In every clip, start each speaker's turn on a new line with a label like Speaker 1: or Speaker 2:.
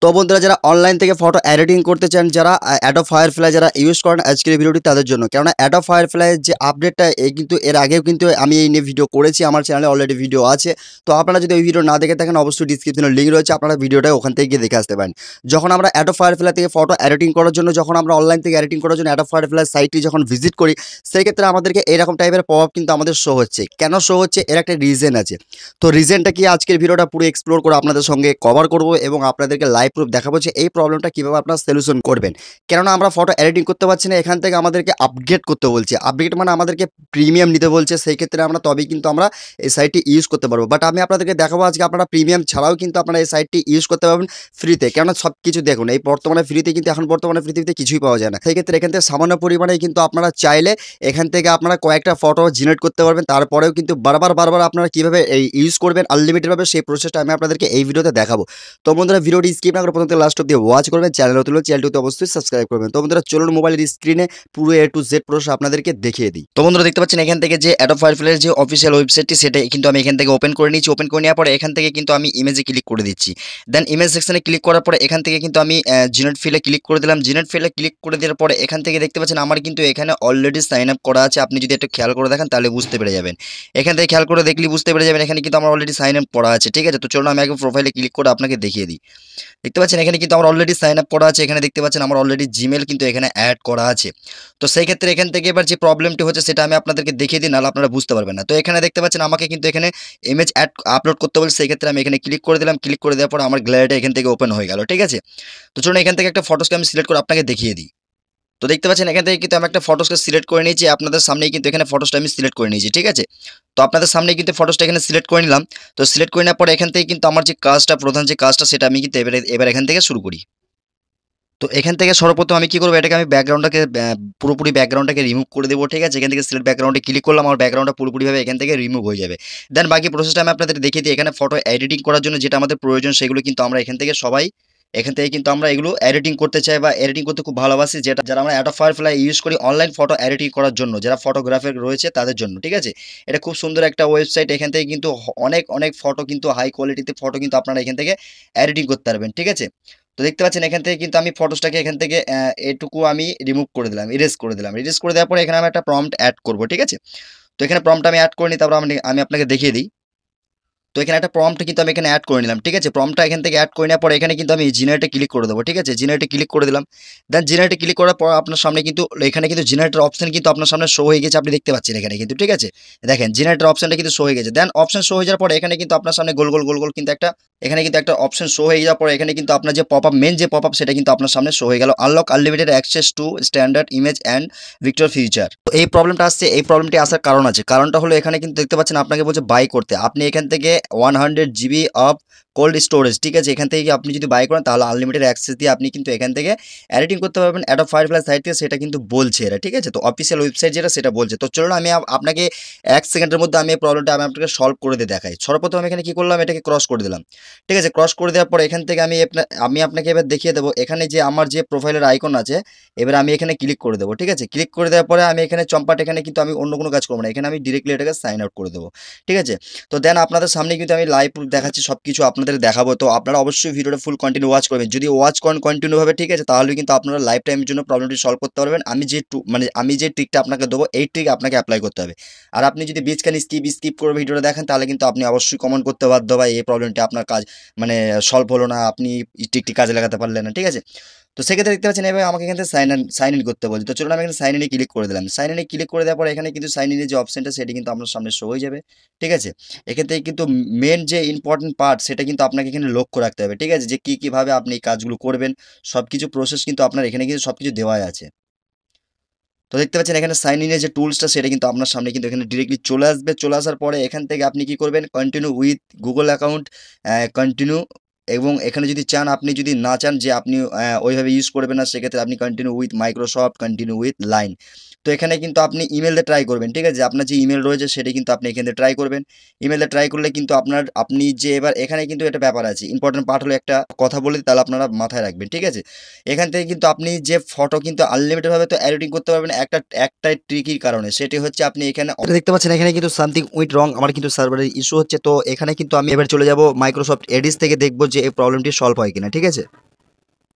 Speaker 1: তো বন্ধুরা যারা অনলাইন থেকে ফটো এডিটিং করতে চান, যারা অ্যাডোব ফায়ারফ্লাই যারা ইউজ করেন, আজকের ভিডিওটি তাদের জন্য। কেননা অ্যাডোব ফায়ারফ্লাইয়ের যে আপডেটটা কিন্তু এর আগেও কিন্তু আমি এই নিয়ে ভিডিও করেছি, আমার চ্যানেলে অলরেডি ভিডিও আছে। তো আপনারা যদি ওই ভিডিও না দেখে থাকেন অবশ্যই ডিসক্রিপশনে লিঙ্ক রয়েছে, আপনারা ভিডিওটা ওখান থেকে গিয়ে দেখে আসতে পারেন। যখন আমরা অ্যাডোব ফায়ারফ্লাই থেকে ফটো এডিটিং করার জন্য, যখন আমরা অনলাইন থেকে এডিটিং করার জন্য অ্যাডোব ফায়ারফ্লাই সাইটটি যখন ভিজিট করি, সেই ক্ষেত্রে আমাদেরকে এরকম টাইপের পপআপ কিন্তু আমাদের শো হচ্ছে। কেন শো হচ্ছে এর একটা রিজন আছে। তো রিজনটা কি আজকের ভিডিওটা পুরো এক্সপ্লোর করে আপনাদের সঙ্গে কভার করব এবং আপনাদেরকে লাইভ প্রুফ দেখাবো যে এই প্রবলেমটা কীভাবে আপনারা সলিউশন করবেন। কেননা আমরা ফটো এডিটিং করতে পারছি না, এখান থেকে আমাদেরকে আপগ্রেড করতে বলছে। আপগ্রেড মানে আমাদেরকে প্রিমিয়াম নিতে বলছে, সেই ক্ষেত্রে আমরা তবেই কিন্তু আমরা এই সাইটটি ইউজ করতে পারবো। বাট আমি আপনাদেরকে দেখাবো আজকে আপনারা প্রিমিয়াম ছাড়াও কিন্তু আপনারা এই সাইটটি ইউজ করতে পারবেন ফ্রিতে। কেননা সব কিছু দেখুন এই বর্তমানে ফ্রিতে কিন্তু এখন বর্তমানে পৃথিবীতে কিছুই পাওয়া যায় না। সেই ক্ষেত্রে এখান থেকে সামান্য পরিমাণে কিন্তু আপনারা চাইলে এখান থেকে আপনারা কয়েকটা ফটো জেনারেট করতে পারবেন। তারপরেও কিন্তু বারবার আপনারা কীভাবে এই ইউজ করবেন আনলিমিটেডভাবে, সেই প্রসেসটা আমি আপনাদেরকে এই ভিডিওতে দেখাবো। তো বন্ধুরা ভিডিওটি স্কিপ না করে প্রথম থেকে লাস্ট অব্দি ওয়াচ করবেন। চ্যানেলটি অবশ্যই সাবস্ক্রাইব করবেন। তো বন্ধুরা চলুন মোবাইলের স্ক্রিনে পুরো A to Z প্রসেস আপনাদেরকে দেখিয়ে দিই। তো বন্ধুরা দেখতে পাচ্ছেন এখান থেকে যে অ্যাডোব ফায়ারফ্লাইয়ের যে অফিসিয়াল ওয়েবসাইটটি, সেটা কিন্তু আমি এখান থেকে ওপেন করে নিয়েছি। ওপেন করে নেওয়ার পরে এখান থেকে কিন্তু আমি ইমেজে ক্লিক করে দিচ্ছি। দেন ইমেজ সেকশনে ক্লিক করার পরে এখান থেকে কিন্তু আমি জেনারেট ফিলে ক্লিক করে দিলাম। জেনারেট ফিলে ক্লিক করে দেওয়ার পরে এখান থেকে দেখতে পাচ্ছেন আমার কিন্তু এখানে অলরেডি সাইন আপ করা আছে। আপনি যদি একটু খেয়াল করে দেখেন তাহলে বুঝতে পেরে যাবেন। এখান থেকে খেয়াল করে দেখলে বুঝতে পেরে যাবেন এখানে কিন্তু আমার অলরেডি সাইন আপ করা আছে। ঠিক আছে, তো চলুন আমি আগে প্রোফাইলে ক্লিক করে আপনাকে দেখিয়ে দিই। দেখতে পাচ্ছেন এখানে কিন্তু আমার অলরেডি সাইন আপ করা আছে। এখানে দেখতে পাচ্ছেন আমার অলরেডি জিমেল কিন্তু এখানে অ্যাড করা আছে। তো সেই ক্ষেত্রে এখান থেকে এবার যে প্রবলেমটি হচ্ছে সেটা আমি আপনাদেরকে দেখিয়ে দিই, নাহলে আপনারা বুঝতে পারবেন না। তো এখানে দেখতে পাচ্ছেন আমাকে কিন্তু এখানে ইমেজ আপলোড করতে বলছে। সেই ক্ষেত্রে আমি এখানে ক্লিক করে দিলাম। ক্লিক করে দেওয়ার পর আমার গ্যালারিটা এখান থেকে ওপেন হয়ে গেল। ঠিক আছে, তো চলুন এখান থেকে একটা ফটোসকে আমি সিলেক্ট করে আপনাকে দেখিয়ে দিই। তো দেখতে পাচ্ছেন এখান থেকে কিন্তু আমি একটা ফটোসকে সিলেক্ট করে নিয়েছি। আপনাদের সামনেই কিন্তু এখানে ফটোসটা আমি সিলেক্ট করে নিয়েছি। ঠিক আছে, তো আপনাদের সামনেই কিন্তু ফটোসটা এখানে সিলেক্ট করে নিলাম। তো সিলেক্ট করে নেওয়ার পরে এখান থেকে কিন্তু আমার যে কাজটা, প্রধান যে কাজটা, সেটা আমি কিন্তু এবার এখান থেকে শুরু করি। তো এখান থেকে সর্বপ্রথম আমি কি করবো, এটাকে আমি ব্যাকগ্রাউন্ডটাকে পুরোপুরি ব্যাকগ্রাউন্ডটাকে রিমুভ করে দেবো। ঠিক আছে, এখান থেকে সিলেক্ট ব্যাকগ্রাউন্ডে ক্লিক করলাম, আমার ব্যাকগ্রাউন্ডটা পুরোপুরিভাবে এখান থেকে রিমুভ হয়ে যাবে। দেন বাকি প্রসেসটা আমি আপনাদের দেখিয়ে দিই। এখানে ফটো এডিটিং করার জন্য যেটা আমাদের প্রয়োজন সেগুলো কিন্তু আমরা এখান থেকে সবাই কিন্তু আমরা এগুলো এডিটিং করতে চাই বা এডিটিং করতে খুব ভালোবাসি, যারা আমরা অ্যাডোব ফায়ারফ্লাই ইউজ করি অনলাইন ফটো এডিটিং করার জন্য, যারা ফটোগ্রাফার রয়েছে তাদের জন্য। ঠিক আছে, এটা খুব সুন্দর একটা ওয়েবসাইট। এখান থেকে কিন্তু অনেক ফটো কিন্তু হাই কোয়ালিটিতে ফটো কিন্তু আপনারা এখান থেকে এডিটিং করতে পারবেন। ঠিক আছে, তো দেখতে পাচ্ছেন এখান থেকে কিন্তু আমি ফটোসটাকে এখান থেকে এটুকু আমি রিমুভ করে দিলাম, ইরেজ করে দিলাম। ইরেজ করে দেওয়ার পরে এখানে আমি একটা প্রম্পট অ্যাড করব। ঠিক আছে, তো এখানে প্রম্পট আমি অ্যাড করে নিই, তারপর আমি আপনাকে দেখিয়ে দিই। তো এখানে একটা প্রম্পট কিন্তু আমি এখানে অ্যাড করে নিলাম। ঠিক আছে, প্রম্পটটা এখান থেকে অ্যাড করে নেওয়ার পরে এখানে কিন্তু আমি জেনারেটে ক্লিক করে দেবো। ঠিক আছে, জেনারেটে ক্লিক করে দিলাম। দেন জেনারেটে ক্লিক করার পর আপনার সামনে কিন্তু এখানে কিন্তু জেনারেটর অপশন কিন্তু আপনার সামনে শো হয়ে গেছে, আপনি দেখতে পাচ্ছেন এখানে কিন্তু। ঠিক আছে, দেখেন জেনারেটর অপশনটা কিন্তু শো হয়ে গেছে। দেন অপশন শো হয়ে যাওয়ার পরে এখানে কিন্তু আপনার সামনে গোল গোল কিন্তু একটা অপশন শো হয়ে যাওয়ার পরে এখানে কিন্তু আপনার যে পপআপ, মেন যে পপআপ, সেটা কিন্তু আপনার সামনে শো হয়ে গেল, unlock unlimited access to standard image and Victor feature. তো এই প্রবলেমটা আসছে, এই প্রবলেমটি আসার কারণ আছে। কারণটা হলো এখানে কিন্তু দেখতে পাচ্ছেন আপনাকে বলছে বাই করতে। আপনি এখান থেকে 100 GB অফ কোল্ড স্টোরেজ। ঠিক আছে, এখান থেকে আপনি যদি বাই করেন তাহলে আনলিমিটেড অ্যাক্সেস দিয়ে আপনি কিন্তু এখান থেকে এডিটিং করতে পারবেন অ্যাডোব ফায়ারফ্লাই সাইট থেকে, সেটা কিন্তু বলছে এরা। ঠিক আছে, তো অফিসিয়াল ওয়েবসাইট যেটা সেটা বলছে। তো চলুন আমি আপনাকে 1 সেকেন্ডের মধ্যে আমি এই প্রবলেমটা আমি আপনাকে সলভ করে দিয়ে দেখাই। সর্বপ্রথম আমি এখানে কি করলাম, এটাকে ক্রস করে দিলাম। ঠিক আছে, ক্রস করে দেওয়ার পর এখান থেকে আমি আপনাকে এবার দেখিয়ে দেবো এখানে যে আমার যে প্রোফাইলের আইকন আছে, এবার আমি এখানে ক্লিক করে দেবো। ঠিক আছে, ক্লিক করে দেওয়ার পরে আমি এখানে চম্পাট, এখানে কিন্তু আমি অন্য কোনো কাজ করবো না, এখানে আমি ডিরেক্টলি এটাকে সাইন আউট করে দেবো। ঠিক আছে, তো দেন আপনাদের সামনে কিন্তু আমি লাইভ প্রুফ দেখাচ্ছি, সব কিছু আপনাদের দেখাবো। তো আপনারা অবশ্যই ভিডিওটা ফুল কন্টিনিউ ওয়াচ করবেন। যদি ওয়াচ করেন কন্টিনিউভাবে, ঠিক আছে, তাহলে কিন্তু আপনারা লাইফ টাইমের জন্য প্রবলেমটি সলভ করতে পারবেন। আমি যে ট্রিকটা আপনাকে দেবো এই ট্রিক আপনাকে অ্যাপ্লাই করতে হবে। আর আপনি যদি বীজখানি স্কিপ করে ভিডিওটা দেখেন তাহলে কিন্তু আপনি অবশ্যই কমেন্ট করতে বাধ্য, ভাই এই প্রবলেমটি আপনার কাজ সলভ হলো না, আপনি ট্রিকটি কাজে লাগাতে পারলেন না। ঠিক আছে, তো সেক্ষেত্রে দেখতে পাচ্ছেন এবার আমাকে এখান থেকে সাইন ইন করতে বলছে। তো চলুন আমি এখানে সাইন ইনে ক্লিক করে দিলাম। সাইন ইনে ক্লিক করে দেওয়ার পর এখানে কিন্তু সাইন ইনের যে অপশনটা সেটা কিন্তু আপনার সামনে শো হয়ে যাবে। ঠিক আছে, এখান থেকে কিন্তু মেন যে ইম্পর্টেন্ট পার্ট সেটা কিন্তু আপনাকে এখানে লক্ষ্য রাখতে হবে। ঠিক আছে, যে কীভাবে আপনি এই কাজগুলো করবেন, সব কিছু প্রসেস কিন্তু আপনার এখানে কিন্তু সব কিছু দেওয়াই আছে। তো দেখতে পাচ্ছেন এখানে সাইন ইনের যে টুলসটা সেটা কিন্তু আপনার সামনে কিন্তু এখানে ডিরেক্টলি চলে আসবে। চলে আসার পরে এখান থেকে আপনি কি করবেন, continue with Google account, continue, এবং এখানে যদি চান, আপনি যদি না চান যে আপনি ওইভাবে ইউজ করবেন না, সেক্ষেত্রে আপনি continue with Microsoft, continue with line. তো এখানে কিন্তু আপনি ইমেল দিয়ে ট্রাই করবেন। ঠিক আছে, আপনার যে ইমেল রয়েছে সেটা কিন্তু আপনি এখানে ট্রাই করবেন। ইমেলে ট্রাই করলে কিন্তু আপনি যে এবার এখানে কিন্তু একটা ব্যাপার আছে, ইম্পর্টেন্ট পার্ট হলো একটা কথা বলে তাহলে আপনারা মাথায় রাখবেন। ঠিক আছে, এখান থেকে কিন্তু আপনি যে ফটো কিন্তু আনলিমিটেডভাবে তো এডিটিং করতে পারবেন একটাই ট্রিকির কারণে, সেটি হচ্ছে আপনি এখানে দেখতে পাচ্ছেন এখানে কিন্তু সামথিং উইথ রং, আমার কিন্তু সার্ভারের ইস্যু হচ্ছে। তো এখানে কিন্তু আমি এবার চলে যাব মাইক্রোসফট এডিজ থেকে, দেখবো যে এই প্রবলেমটি সলভ হয় কিনা। ঠিক আছে,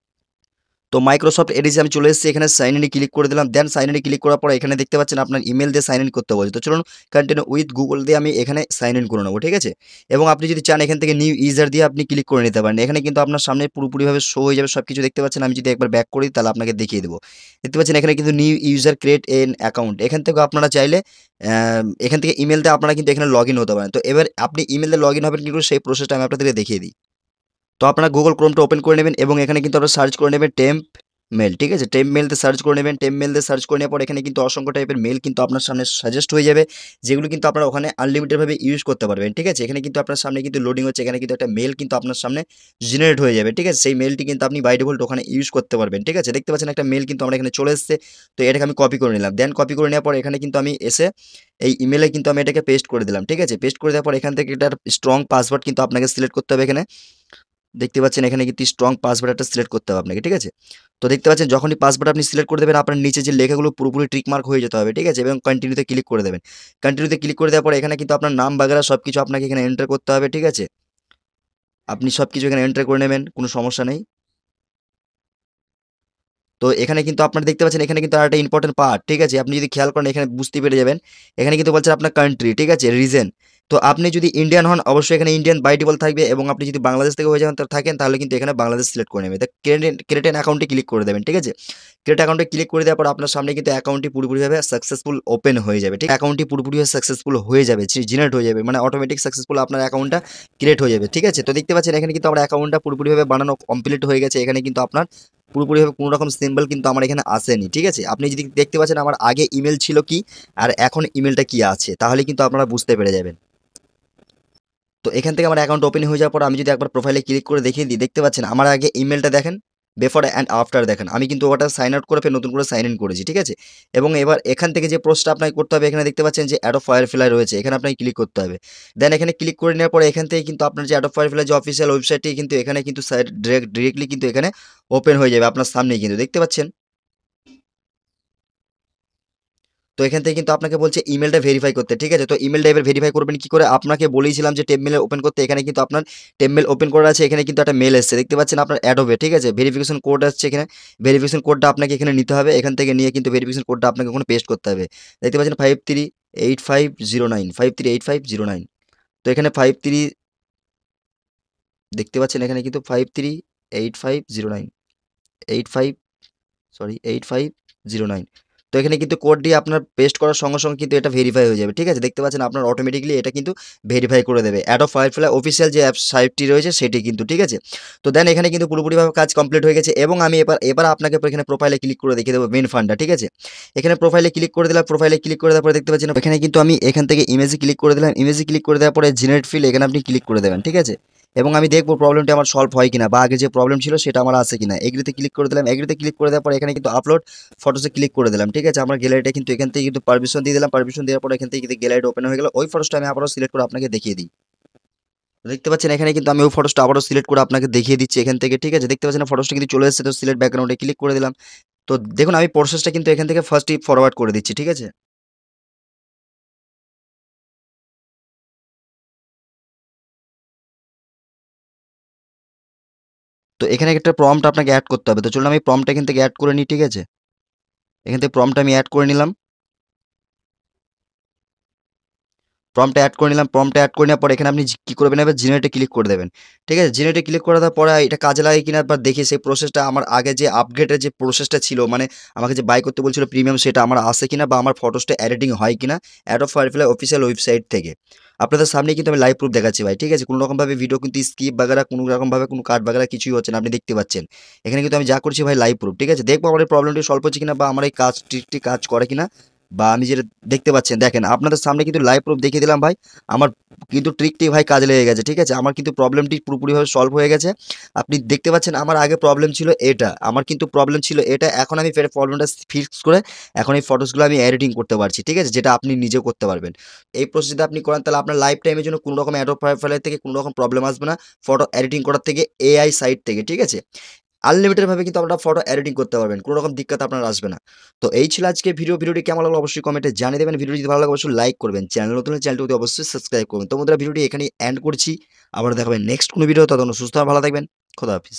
Speaker 1: তো মাইক্রোসফট এডিসি আমি চলে এসেছি, এখানে সাইন ইনে ক্লিক করে দিলাম। দেন সাইন ইনে ক্লিক করার পর এখানে দেখতে পাচ্ছেন আপনার ইমেল দিয়ে সাইন ইন করতে বলছে। তো চলুন কন্টিনিউ উইথ গুগল দিয়ে আমি এখানে সাইন ইন করে নেবো, ঠিক আছে? এবং আপনি যদি চান এখান থেকে নিউ ইউজার দিয়ে আপনি ক্লিক করে নিতে পারেন। এখানে কিন্তু আপনার সামনে পুরোপুরিভাবে শো হয়ে যাবে সব কিছু, দেখতে পাচ্ছেন। আমি যদি একবার ব্যাক করি তাহলে আপনাকে দেখিয়ে দেবো। দেখতে পাচ্ছেন এখানে কিন্তু new user create N account, এখান থেকেও আপনারা চাইলে এখান থেকে ইমেল দিয়ে আপনারা কিন্তু এখানে লগ ইন হতে পারেন। তো এবার আপনি ইমেল দিয়ে লগ ইন হবেন কি করে সেই প্রসেসটা আমি আপনাদেরকে দেখিয়ে দিই। তো আপনারা গুগল ক্রোমটা ওপেন করে নেবেন এবং এখানে কিন্তু আপনারা সার্চ করে নেবেন টেম্প মেল, ঠিক আছে? টেম্প মেল দিয়ে সার্চ করে নেবেন। টেম্প মেল দিয়ে সার্চ করে নেওয়ার পর এখানে কিন্তু অসংখ্য টাইপের মেল কিন্তু আপনার সামনে সাজেস্ট হয়ে যাবে, যেগুলো কিন্তু আপনারা ওখানে আনলিমিটেডভাবে ইউজ করতে পারবেন, ঠিক আছে? এখানে কিন্তু আপনার সামনে কিন্তু লোডিং হচ্ছে, এখানে কিন্তু একটা মেল কিন্তু আপনার সামনে জেনারেট হয়ে যাবে, ঠিক আছে? সেই মেলটি কিন্তু আপনি বাই ডিফল্ট ওখানে ইউজ করতে পারবেন, ঠিক আছে? দেখতে পাচ্ছেন একটা মেল কিন্তু আমার এখানে চলে এসেছে। তো এটাকে আমি কপি করে নিলাম। দেন কপি করে নেওয়ার পর এখানে কিন্তু আমি এসে এই ইমেলে কিন্তু আমি এটাকে পেস্ট করে দিলাম, ঠিক আছে? পেস্ট করে দেওয়ার পর এখান থেকে এটার স্ট্রং পাসওয়ার্ড কিন্তু আপনাকে সিলেক্ট করতে হবে এখানে। দেখতে পাচ্ছেন এখানে কিন্তু স্ট্রং পাসওয়ার্ড একটা সিলেক্ট করতে হবে আপনাকে, ঠিক আছে? তো দেখতে পাচ্ছেন যখনই পাসওয়ার্ড আপনি সিলেক্ট করে দেবেন আপনার নিচে যে লেখাগুলো পুরোপুরি টিক মার্ক হয়ে যেতে হবে, ঠিক আছে? এবং কন্টিনিউতে ক্লিক করে দেবেন। কন্টিনিউতে ক্লিক করে দেওয়ার পর এখানে কিন্তু আপনার নাম বাগেরা সবকিছু আপনাকে এখানে এন্টার করতে হবে, ঠিক আছে? আপনি সবকিছু এখানে এন্টার করে নেবেন, কোনো সমস্যা নেই। তো এখানে কিন্তু আপনারা দেখতে পাচ্ছেন এখানে কিন্তু আরেকটা ইম্পোর্টেন্ট পার্ট, ঠিক আছে? আপনি যদি খেয়াল করেন এখানে বুঝতে পেরে যাবেন। এখানে কিন্তু বলছে আপনার কান্ট্রি, ঠিক আছে? রিজন। তো আপনি যদি ইন্ডিয়ান হন অবশ্যই এখানে ইন্ডিয়ান বাই ডিফল্ট থাকবে, এবং আপনি যদি বাংলাদেশ থেকে হয়ে যান থাকেন তাহলে কিন্তু এখানে বাংলাদেশ সিলেক্ট করে নেবেন। তো ক্রিয়েট অ্যান অ্যাকাউন্টে ক্লিক করে দেবেন, ঠিক আছে? ক্রিয়েট অ্যাকাউন্টে ক্লিক করে দেওয়ার পর আপনার সামনে কিন্তু অ্যাকাউন্টটি পুরোপুরিভাবে সাকসেসফুল ওপেন হয়ে যাবে, ঠিক? অ্যাকাউন্টটি পুরোপুরিভাবে সাকসেসফুল হয়ে যাবে, জেনারেট হয়ে যাবে, মানে অটোমেটিক সাকসেসফুল আপনার অ্যাকাউন্টটা ক্রিয়েট হয়ে যাবে, ঠিক আছে? তো দেখতে পাচ্ছেন এখানে কিন্তু আমার অ্যাকাউন্টটা পুরোপুরিভাবে বানানো কমপ্লিট হয়ে গেছে। এখানে কিন্তু আপনার পুরোপুরিভাবে কোনো রকম সিম্বল কিন্তু আমার এখানে আসেনি, ঠিক আছে? আপনি যদি দেখতে পাচ্ছেন আমার আগে ইমেল ছিল কি আর এখন ইমেলটা কি আছে, তাহলে কিন্তু আপনারা বুঝতে পেরে যাবেন। তো এখান থেকে আমার অ্যাকাউন্ট ওপেন হয়ে যাওয়ার পর আমি যদি একবার প্রোফাইলে ক্লিক করে দেখিয়ে দিই, দেখতে পাচ্ছেন আমার আগে ইমেলটা দেখেন, বিফোর অ্যান্ড আফটার দেখেন। আমি কিন্তু ওটা সাইন আউট করে ফের নতুন করে সাইন ইন করেছি, ঠিক আছে? এবং এবার এখান থেকে যে প্রসেসটা আপনাকে করতে হবে, এখানে দেখতে পাচ্ছেন যে অ্যাডোব ফায়ারফ্লাই রয়েছে, এখানে আপনাকে ক্লিক করতে হবে। দেন এখানে ক্লিক করে নেওয়ার পরে এখান থেকে কিন্তু আপনার যে অ্যাডোব ফায়ারফ্লাই যে অফিসিয়াল ওয়েবসাইটটি কিন্তু এখানে কিন্তু ডিরেক্টলি কিন্তু এখানে ওপেন হয়ে যাবে আপনার সামনেই কিন্তু, দেখতে পাচ্ছেন? তো এখান থেকে কিন্তু আপনাকে বলছে ইমেলটা ভেরিফাই করতে, ঠিক আছে? তো ইমেলটা এবার ভেরিফাই করবেন কি করে? আপনাকে বলেইছিলাম যে টেপ মেল ওপেন করতে, এখানে কিন্তু আপনার টেপ মেল ওপেন করা আছে, এখানে কিন্তু একটা মেল এসছে, দেখতে পাচ্ছেন আপনার অ্যাডোবে, ঠিক আছে? ভেরিফিকেশন কোড আসছে এখানে, ভেরিফিকেশন কোডটা আপনাকে এখানে নিতে হবে, এখান থেকে নিয়ে কিন্তু ভেরিফিকেশন কোডটা আপনাকে ওখানে পেস্ট করতে হবে। দেখতে পাচ্ছেন 538509, 538509। তো এখানে 53 দেখতে পাচ্ছেন এখানে কিন্তু 538509, 85 সরি 8509। তো এখানে কিন্তু কোড দিয়ে আপনার পেস্ট করার সঙ্গে সঙ্গে কিন্তু এটা ভেরিফাই হয়ে যাবে, ঠিক আছে? দেখতে পাচ্ছেন আপনার অটোমেটিক্যালি এটা কিন্তু ভেরিফাই করে দেবে অ্যাডোব ফায়ারফ্লাই অফিসিয়াল যে অ্যাপ সাইটটি রয়েছে সেটি কিন্তু, ঠিক আছে? তো দেন এখানে কিন্তু পুরোপুরিভাবে কাজ কমপ্লিট হয়ে গেছে, এবং আমি এবার আপনাকে এখানে প্রোফাইলে ক্লিক করে দেখিয়ে দেবো মেন ফান্ডটা, ঠিক আছে? এখানে প্রোফাইলে ক্লিক করে দিলাম, প্রোফাইলে ক্লিক করে দেওয়ার পরে দেখতে পাচ্ছেন এখানে কিন্তু আমি এখান থেকে ইমেজে ক্লিক করে দিলাম, ইমেজে ক্লিক করে দেওয়ার পরে জেনারেট ফিল এখানে আপনি ক্লিক করে দেবেন, ঠিক আছে? এবং আমি দেখবো প্রবলেমটা আমার সলভ হয় কিনা, বা আগে যে প্রবলেম ছিল সেটা আমার আছে কিনা। এগ্রিতে ক্লিক করে দিলাম, এগ্রিতে ক্লিক করে দেওয়ার পর এখানে কিন্তু আপলোড ফটোসে ক্লিক করে দিলাম, ঠিক আছে? আমার গ্যালারিটা কিন্তু এখান থেকে কিন্তু পারমিশন দিয়ে দিলাম, পারমিশন দেওয়ার পর এখান থেকে কিন্তু গ্যালারি ওপেন হয়ে গেল। ওই ফটোসটা আমি আবারও সিলেক্ট করে আপনাকে দেখিয়ে দিই। দেখতে পাচ্ছেন এখানে কিন্তু আমি ওই ফটোসটা আবারও সিলেক্ট করে আপনাকে দেখিয়ে দিচ্ছি এখান থেকে, ঠিক আছে? দেখতে পাচ্ছেন ফটোসটা কিন্তু চলে এসেছে। তো সিলেক্ট ব্যাকগ্রাউন্ডে ক্লিক করে দিলাম। তো দেখুন আমি প্রসেসটা কিন্তু এখান থেকে ফার্স্টই ফরওয়ার্ড করে দিচ্ছি, ঠিক আছে? তো এখানে একটা প্রম্পট আপনাকে অ্যাড করতে হবে। তো চলুন আমি প্রম্পটটা এখান থেকে অ্যাড করে নিই, ঠিক আছে? এখান থেকে প্রম্পটটা আমি অ্যাড করে নিলাম। প্রম্পটটা অ্যাড করে নিলাম। প্রম্পটটা অ্যাড করে নেওয়ার পর এখানে আপনি কি করবেন, এবার জেনারেটে ক্লিক করে দেবেন। ঠিক আছে? জেনারেটে ক্লিক করে দেওয়ার পরে এটা কাজে লাগে কিনা একবার দেখি সেই প্রসেসটা আমার আগে যে আপগ্রেডের যে প্রসেসটা ছিল, মানে আমাকে যে বাই করতে বলছিল প্রিমিয়াম, সেটা আমার আসে কিনা বা আমার ফটোসটা এডিটিং হয় কিনা অ্যাডোব ফায়ারফ্লাই অফিসিয়াল ওয়েবসাইট থেকে। আপনাদের সামনেই কিন্তু আমি লাইভ প্রুফ দেখাচ্ছি ভাই। ঠিক আছে? কোনো রকমভাবে ভিডিও কিন্তু স্কিপ বাগেরা কোনো রকমভাবে কোনো কাট বাগেরা কিছুই হচ্ছে না। আপনি দেখতে পাচ্ছেন। এখানে কিন্তু আমি যা করছি ভাই লাইভ প্রুফ। ঠিক আছে? দেখবো আমার এই প্রবলেমটি সলভ হচ্ছে কিনা বা আমার এই কাজ ট্রিকটি কাজ করে কিনা, বা আমি যেটা দেখতে পাচ্ছেন দেখেন আপনাদের সামনে কিন্তু লাইভ প্রুফ দেখিয়ে দিলাম ভাই। আমার কিন্তু ট্রিকটি ভাই কাজে লেগে গেছে। ঠিক আছে? আমার কিন্তু প্রবলেমটি পুরোপুরিভাবে সলভ হয়ে গেছে। আপনি দেখতে পাচ্ছেন আমার আগে প্রবলেম ছিল এটা। আমার কিন্তু প্রবলেম ছিল এটা। এখন আমি ফের প্রবলেমটা ফিক্স করে এখন এই ফটোসগুলো আমি এডিটিং করতে পারছি। ঠিক আছে? যেটা আপনি নিজেও করতে পারবেন। এই প্রসেস যদি আপনি করেন তাহলে আপনার লাইফ টাইমের জন্য কোনো রকম অ্যাডোব ফায়ারফ্লাই থেকে কোনো রকম প্রবলেম আসবে না। ফটো এডিটিং করার থেকে এআই সাইট থেকে। ঠিক আছে? আনলিমিটেড ভাবে কিন্তু আপনারা ফটো এডিটিং করতে পারবেন। কোনো রকম দিক্কত আপনার আসবে না। তো এই ছিল আজকে ভিডিও। ভিডিওটি কেমন লাগলো অবশ্যই কমেন্টে জানিয়ে দেবেন। ভিডিওটি যদি ভালো লাগে অবশ্যই লাইক করবেন। চ্যানেল নতুন হলে চ্যানেলটি অবশ্যই সাবস্ক্রাইব করবেন। তো বন্ধুরা ভিডিওটি এখানেই এন্ড করছি। আবার দেখাবেন নেক্সট কোনো ভিডিও। ততক্ষণ সুস্থ আর ভালো থাকবেন। খোদা হাফেজ।